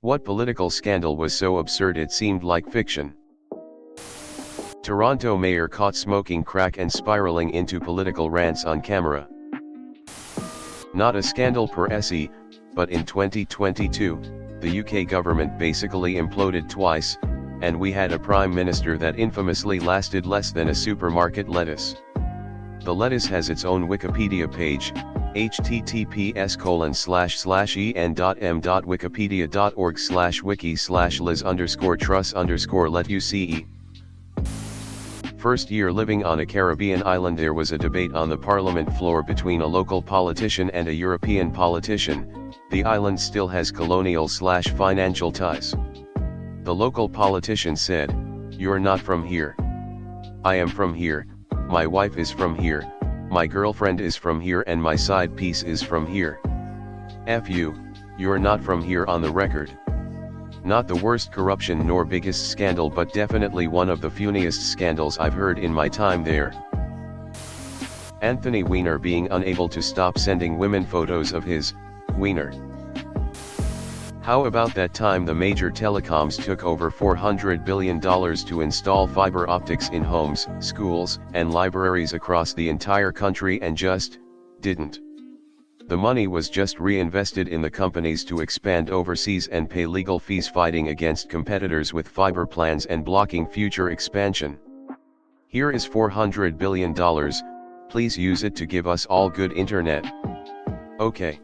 What political scandal was so absurd it seemed like fiction? Toronto mayor caught smoking crack and spiraling into political rants on camera. Not a scandal per se, but in 2022, the UK government basically imploded twice, and we had a prime minister that infamously lasted less than a supermarket lettuce. The lettuce has its own Wikipedia page, https://en.m.wikipedia.org/wiki/liz_truss_let-uce. First year living on a Caribbean island, there was a debate on the parliament floor between a local politician and a European politician. The island still has colonial/financial ties. The local politician said, "You're not from here. I am from here, my wife is from here, my girlfriend is from here, and my side piece is from here. F you, you're not from here on the record." Not the worst corruption nor biggest scandal, but definitely one of the funniest scandals I've heard in my time there. Anthony Weiner being unable to stop sending women photos of his wiener. How about that time the major telecoms took over $400 billion to install fiber optics in homes, schools, and libraries across the entire country and just didn't? The money was just reinvested in the companies to expand overseas and pay legal fees fighting against competitors with fiber plans and blocking future expansion. Here is $400 billion, please use it to give us all good internet. Okay.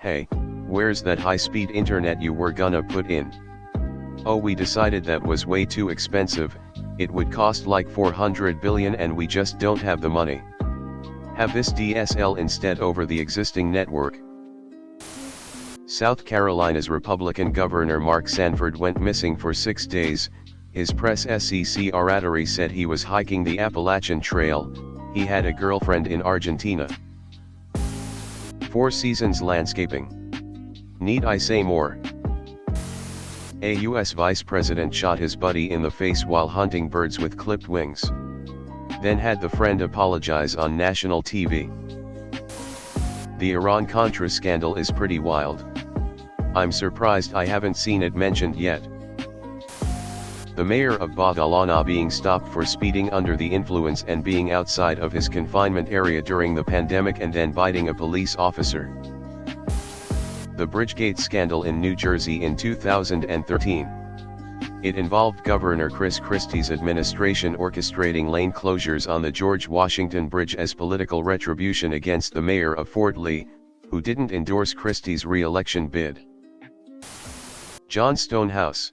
Hey, where's that high-speed internet you were gonna put in? Oh, we decided that was way too expensive, it would cost like $400 billion and we just don't have the money. Have this DSL instead over the existing network. South Carolina's Republican Governor Mark Sanford went missing for 6 days. His press SEC oratory said he was hiking the Appalachian Trail. He had a girlfriend in Argentina. Four Seasons Landscaping. Need I say more? A U.S. vice president shot his buddy in the face while hunting birds with clipped wings. Then had the friend apologize on national TV. The Iran-Contra scandal is pretty wild. I'm surprised I haven't seen it mentioned yet. The mayor of Badalona being stopped for speeding under the influence and being outside of his confinement area during the pandemic and then biting a police officer. The Bridgegate scandal in New Jersey in 2013. It involved Governor Chris Christie's administration orchestrating lane closures on the George Washington Bridge as political retribution against the mayor of Fort Lee, who didn't endorse Christie's re-election bid. John Stonehouse.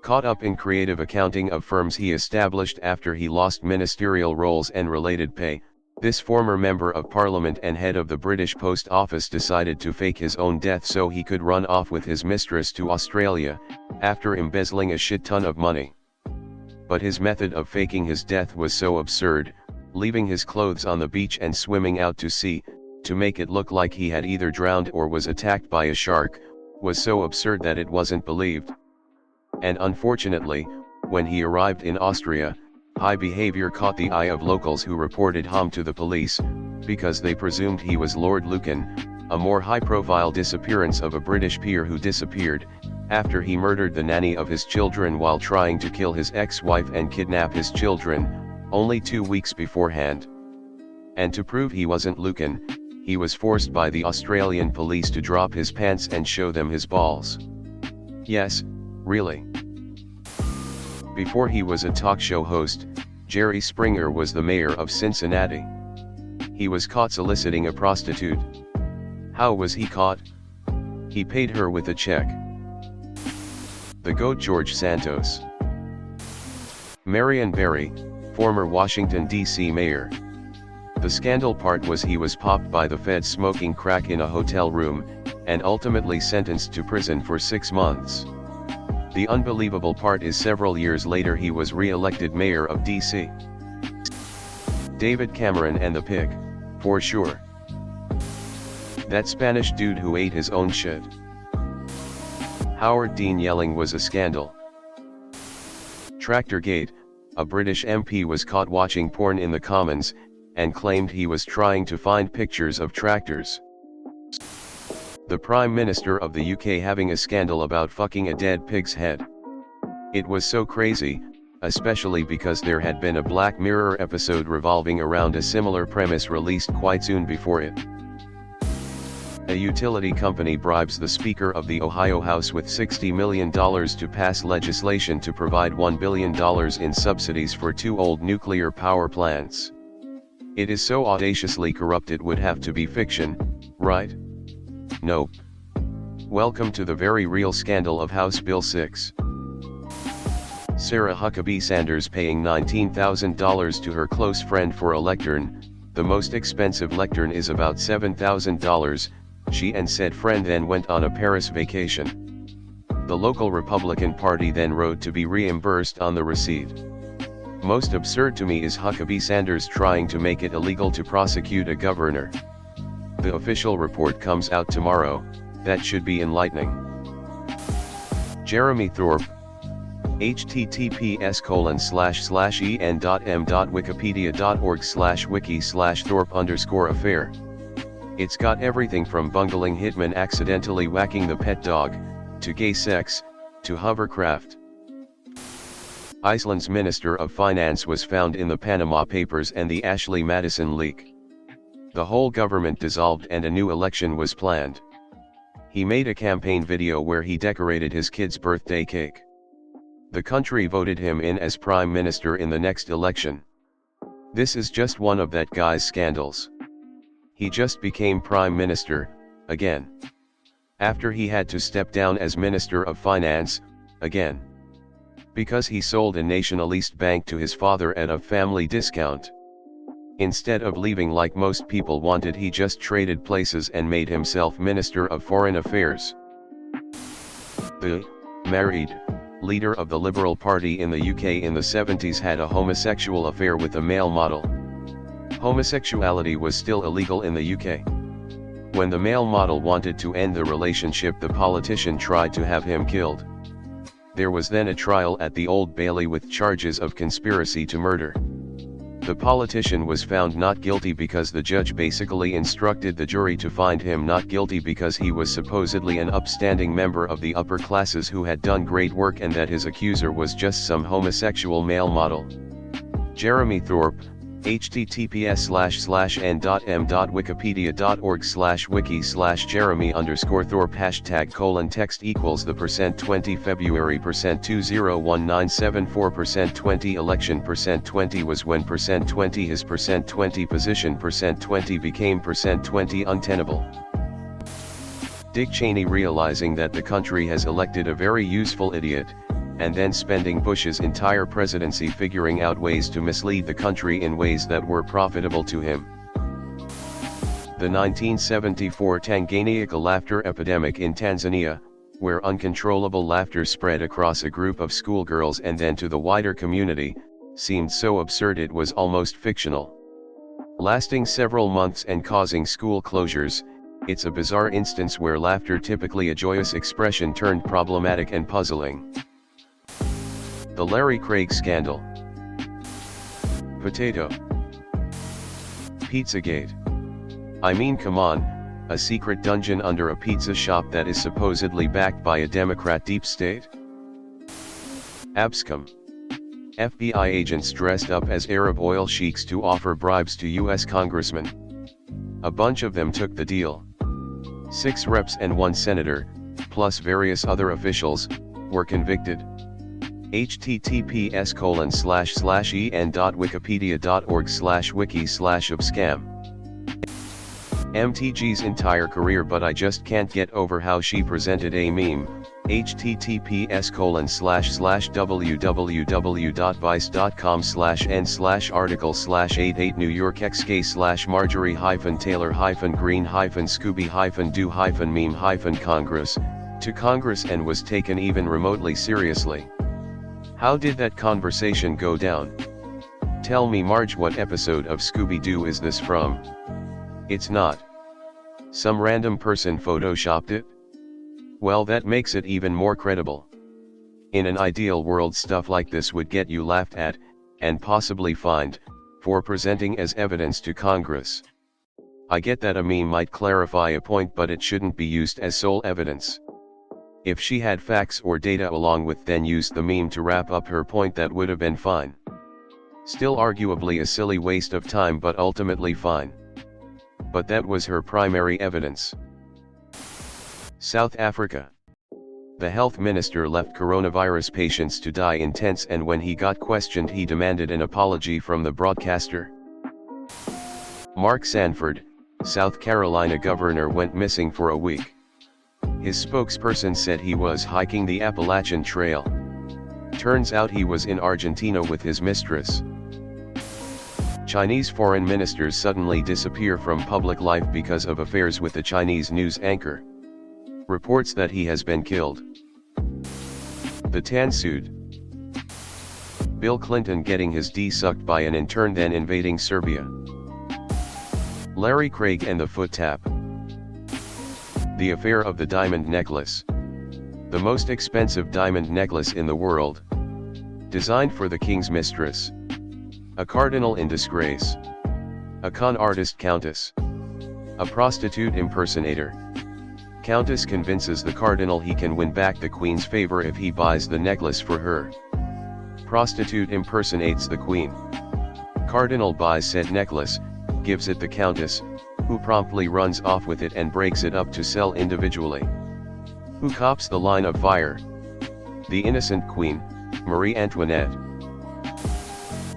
Caught up in creative accounting of firms he established after he lost ministerial roles and related pay, this former member of parliament and head of the British Post Office decided to fake his own death so he could run off with his mistress to Australia, after embezzling a shit ton of money. But his method of faking his death was so absurd, leaving his clothes on the beach and swimming out to sea, to make it look like he had either drowned or was attacked by a shark, was so absurd that it wasn't believed. And unfortunately, when he arrived in Austria, high behavior caught the eye of locals who reported him to the police, because they presumed he was Lord Lucan, a more high-profile disappearance of a British peer who disappeared, after he murdered the nanny of his children while trying to kill his ex-wife and kidnap his children, only 2 weeks beforehand. And to prove he wasn't Lucan, he was forced by the Australian police to drop his pants and show them his balls. Yes, really. Before he was a talk show host, Jerry Springer was the mayor of Cincinnati. He was caught soliciting a prostitute. How was he caught? He paid her with a check. The GOAT George Santos. Marion Barry, former Washington, D.C. mayor. The scandal part was he was popped by the feds smoking crack in a hotel room, and ultimately sentenced to prison for 6 months. The unbelievable part is several years later he was re-elected mayor of D.C. David Cameron and the pig, for sure. That Spanish dude who ate his own shit. Howard Dean yelling was a scandal. Tractorgate, a British MP was caught watching porn in the Commons, and claimed he was trying to find pictures of tractors. The Prime Minister of the UK having a scandal about fucking a dead pig's head. It was so crazy, especially because there had been a Black Mirror episode revolving around a similar premise released quite soon before it. A utility company bribes the Speaker of the Ohio House with $60 million to pass legislation to provide $1 billion in subsidies for 2 old nuclear power plants. It is so audaciously corrupt it would have to be fiction, right? Nope. Welcome to the very real scandal of House Bill 6. Sarah Huckabee Sanders paying $19,000 to her close friend for a lectern. The most expensive lectern is about $7,000, she and said friend then went on a Paris vacation. The local Republican Party then wrote to be reimbursed on the receipt. Most absurd to me is Huckabee Sanders trying to make it illegal to prosecute a governor. The official report comes out tomorrow, that should be enlightening. Jeremy Thorpe. https://en.m.wikipedia.org/wiki/Thorpe_affair. It's got everything from bungling hitman accidentally whacking the pet dog, to gay sex, to hovercraft. Iceland's Minister of Finance was found in the Panama Papers and the Ashley Madison leak. The whole government dissolved and a new election was planned. He made a campaign video where he decorated his kid's birthday cake. The country voted him in as Prime Minister in the next election. This is just one of that guy's scandals. He just became Prime Minister, again. After he had to step down as Minister of Finance, again. Because he sold a nationalist bank to his father at a family discount. Instead of leaving like most people wanted, he just traded places and made himself Minister of Foreign Affairs. The married leader of the Liberal Party in the UK in the 70s had a homosexual affair with a male model. Homosexuality was still illegal in the UK. When the male model wanted to end the relationship, the politician tried to have him killed. There was then a trial at the Old Bailey with charges of conspiracy to murder. The politician was found not guilty because the judge basically instructed the jury to find him not guilty because he was supposedly an upstanding member of the upper classes who had done great work and that his accuser was just some homosexual male model. Jeremy Thorpe, https://en.m.wikipedia.org/wiki/Jeremy_Thorpe #text equals the %20 February %201974 %20 election %20 was when %20 his %20 position %20 became %20 untenable. Dick Cheney realizing that the country has elected a very useful idiot, and then spending Bush's entire presidency figuring out ways to mislead the country in ways that were profitable to him. The 1974 Tanganyika laughter epidemic in Tanzania, where uncontrollable laughter spread across a group of schoolgirls and then to the wider community, seemed so absurd it was almost fictional. Lasting several months and causing school closures, it's a bizarre instance where laughter, typically a joyous expression, turned problematic and puzzling. The Larry Craig scandal. Potato. Pizzagate. I mean, come on, a secret dungeon under a pizza shop that is supposedly backed by a Democrat deep state? Abscom. FBI agents dressed up as Arab oil sheiks to offer bribes to U.S. congressmen. A bunch of them took the deal. 6 reps and 1 senator, plus various other officials, were convicted. https://en.wikipedia.org/wiki/obscam. MTG's entire career, but I just can't get over how she presented a meme. https://www.vice.com/n/article/88 New York xk/Marjorie-Taylor-Green-Scooby-do-meme-Congress, to Congress and was taken even remotely seriously. How did that conversation go down? Tell me, Marge, what episode of Scooby-Doo is this from? It's not. Some random person photoshopped it? Well, that makes it even more credible. In an ideal world, stuff like this would get you laughed at, and possibly fined, for presenting as evidence to Congress. I get that a meme might clarify a point, but it shouldn't be used as sole evidence. If she had facts or data along with, then used the meme to wrap up her point, that would have been fine. Still arguably a silly waste of time, but ultimately fine. But that was her primary evidence. South Africa. The health minister left coronavirus patients to die in tents, and when he got questioned, he demanded an apology from the broadcaster. Mark Sanford, South Carolina governor, went missing for a week. His spokesperson said he was hiking the Appalachian Trail. Turns out he was in Argentina with his mistress. Chinese foreign ministers suddenly disappear from public life because of affairs with a Chinese news anchor. Reports that he has been killed. The Tan sued. Bill Clinton getting his D sucked by an intern, then invading Serbia. Larry Craig and the foot tap. The affair of the diamond necklace. The most expensive diamond necklace in the world. Designed for the king's mistress. A cardinal in disgrace. A con artist countess. A prostitute impersonator. Countess convinces the cardinal he can win back the queen's favor if he buys the necklace for her. Prostitute impersonates the queen. Cardinal buys said necklace, gives it the countess, who promptly runs off with it and breaks it up to sell individually. Who cops the line of fire? The innocent queen, Marie Antoinette.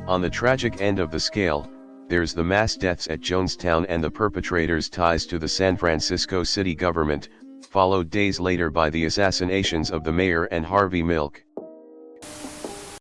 On the tragic end of the scale, there's the mass deaths at Jonestown and the perpetrators' ties to the San Francisco city government, followed days later by the assassinations of the mayor and Harvey Milk.